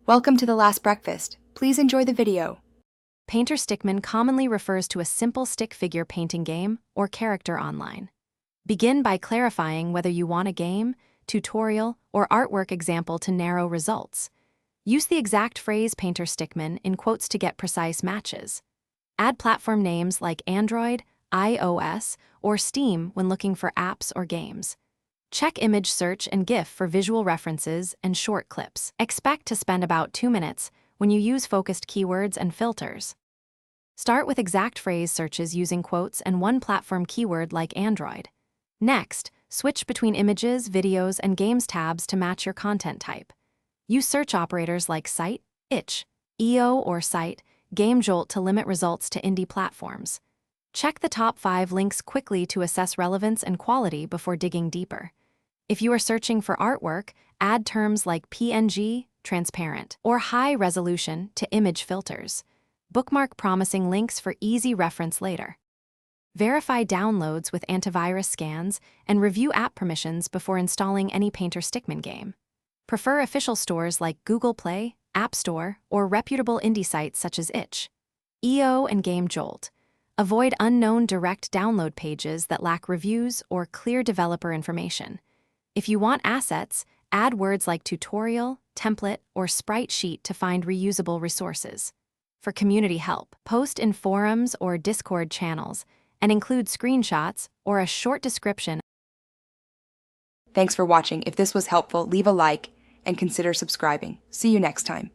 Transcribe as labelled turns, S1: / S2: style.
S1: Welcome to The Last Breakfast. Please enjoy the video.
S2: Painter Stickman commonly refers to a simple stick figure painting game or character online. Begin by clarifying whether you want a game, tutorial, or artwork example to narrow results. Use the exact phrase Painter Stickman in quotes to get precise matches. Add platform names like Android, iOS, or Steam when looking for apps or games. Check image search and GIF for visual references and short clips. Expect to spend about 2 minutes when you use focused keywords and filters. Start with exact phrase searches using quotes and one platform keyword like Android. Next, switch between images, videos, and games tabs to match your content type. Use search operators like Cite, Itch, EO, or Cite, GameJolt to limit results to indie platforms. Check the top 5 links quickly to assess relevance and quality before digging deeper. If you are searching for artwork, add terms like PNG, transparent, or high resolution to image filters. Bookmark promising links for easy reference later. Verify downloads with antivirus scans and review app permissions before installing any Painter Stickman game. Prefer official stores like Google Play, App Store, or reputable indie sites such as Itch, EO, and GameJolt. Avoid unknown direct download pages that lack reviews or clear developer information. If you want assets, add words like tutorial, template, or sprite sheet to find reusable resources. For community help, post in forums or Discord channels and include screenshots or a short description.
S1: Thanks for watching. If this was helpful, leave a like and consider subscribing. See you next time.